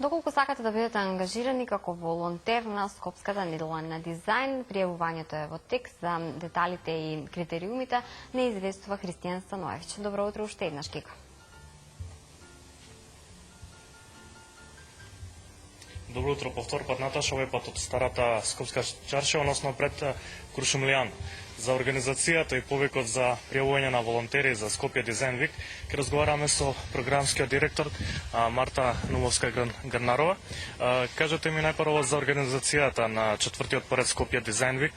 Доколку сакате да бидете ангажирани како волонтер на Скопската недела на дизајн, пријавувањето е во тек. За деталите и критериумите не известува Христијан Становевич. Добро утро уште еднаш, Кико. Добро утро, повтор пат, Наташа, овој пат од старата Скопска чарша, односно пред Крушумлијан. За организацијата и повикот за пријавување на волонтери за Скопје Дизајн Вик ќе разговараме со програмскиот директор Марта Нумовска-Гарнарова. Кажете ми најпрво за организацијата на четвртиот поред Скопје Дизајн Вик,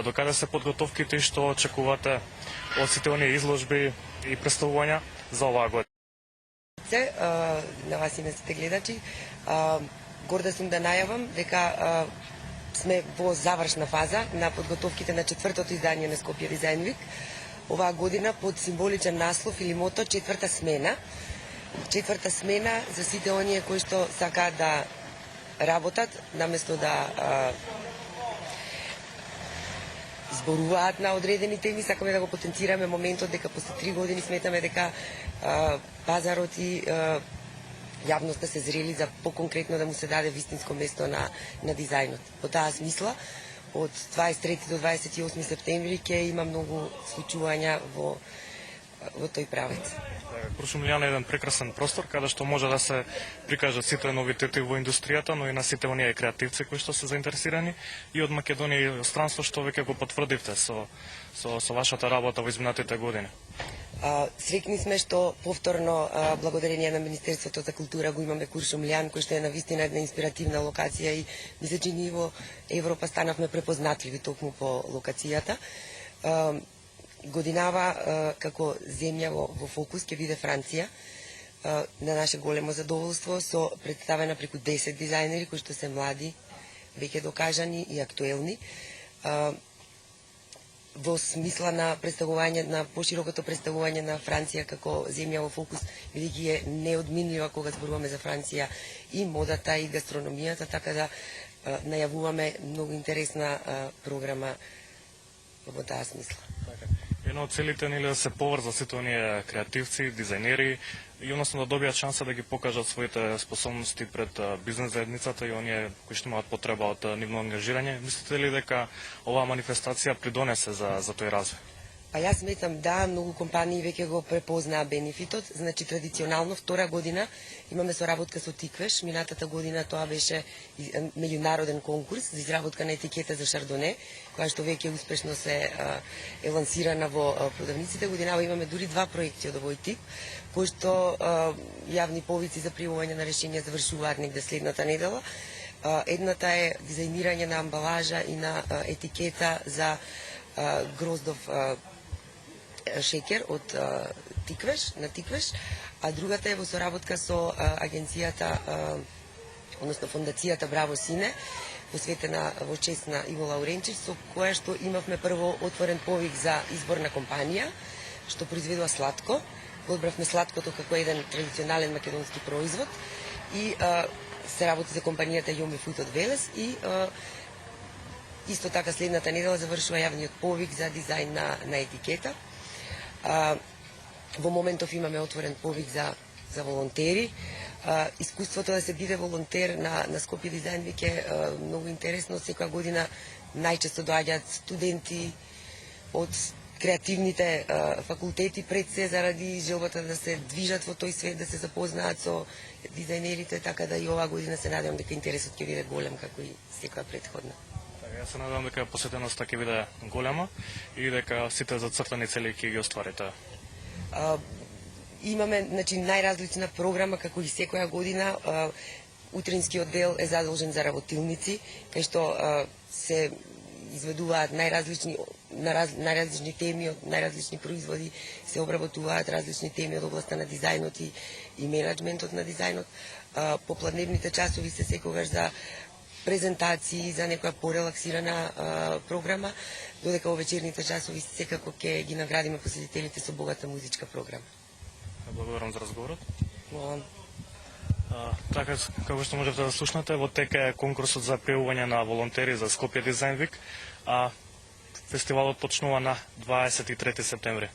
докаде се подготовките и што очекувате од сите оние изложби и представувања за оваа година? На вас и на сите гледачи, горда сум да најавам дека сме во завршна фаза на подготовките на четвртото издание на Скопје Дизајн Вик. Оваа година под символичен наслов или мото четврта смена. Четврта смена за сите оние кои што сакаат да работат, наместо да зборуваат на одредени теми, сакаме да го потенцираме моментот дека после 3 години сметаме дека пазарот и јавноста се зрели за поконкретно да му се даде вистинско место на дизајнот. По таа смисла, од 23 до 28 септември ќе има многу случувања во тој правец. Крушумлијан е еден прекрасен простор каде што може да се прикажат сите новитети во индустријата, но и на сите оние креативци кои што се заинтересирани и од Македонија и странство што веќе го потврдивте со вашата работа во изминатите години. Среќни сме што повторно, благодарение на Министерството за култура, го имаме Крушумлијан, кој што е навистина една инспиративна локација и мисля, че ние во Европа станавме препознатливи токму по локацијата. Годинава како земја во фокус ќе биде Франција, на наше големо задоволство, со представена преку 10 дизајнери кои што се млади, веќе докажани и актуелни. Во смисла на представување, на поширокото представување на Франција како земја во фокус, бидејќи е неодминлива кога зборуваме за Франција и модата и гастрономијата, така да најавуваме многу интересна програма во таа смисла. Една од целите нели да се поврза сите оние креативци, дизајнери и односно да добијат шанса да ги покажат своите способности пред бизнес заедницата и оние кои што имаат потреба од нивно ангажирање. Мислите ли дека оваа манифестација придонесе за тој развој? Па јас сметам да, многу компании веќе го препознаа бенефитот. Значи, традиционално втора година имаме соработка со Тиквеш. Минатата година тоа беше меѓународен конкурс за изработка на етикета за шардоне, која што веќе успешно се е лансирана во продавниците. Годинава имаме дури 2 проекти од овој тип, кои што јавни повици за пријавување на решенија завршуваат негде следната недела. Едната е дизајнирање на амбалажа и на етикета за гроздов шеќер од Тиквеш, на Тиквеш, а другата е во соработка со агенцијата, односно фондацијата Браво Сине, посветена во чест на Иво Лауренчиć, со која што имавме прво отворен повик за избор на компанија, што произведува сладко. Го одбравме сладкото како еден традиционален македонски производ и се работи за компанијата Јоме Фуд од Велес и исто така следната недела завршува јавниот повик за дизајн на етикета. Во моментов имаме отворен повик за волонтери. Искуството да се биде волонтер на Скопје Дизајн Вик е многу интересно. Секоја година најчесто доаѓаат студенти од креативните факултети пред се заради желбата да се движат во тој свет, да се запознаат со дизајнерите, така да и оваа година се надевам дека интересот ќе биде голем како и секоја претходна. Јас се надевам дека посетеноста ќе биде голема и дека сите зацртани цели ќе ги остварите. Имаме, значи, најразлична програма како и секоја година. Утринскиот дел е задолжен за работилници, кај што се изведуваат најразлични теми од најразлични производи, се обработуваат различни теми од областа на дизајнот и менеджментот на дизајнот. Попладневните часови се секогаш за презентации, за некоја порелаксирана програма, додека во вечерните часови секако ќе ги наградиме посетителите со богата музичка програма. Благодарам за разговорот. Молам. Така, како што можете да слушнете, во тек е конкурсот за пријавување на волонтери за Скопје Дизајн Вик, а фестивалот почнува на 23 септември.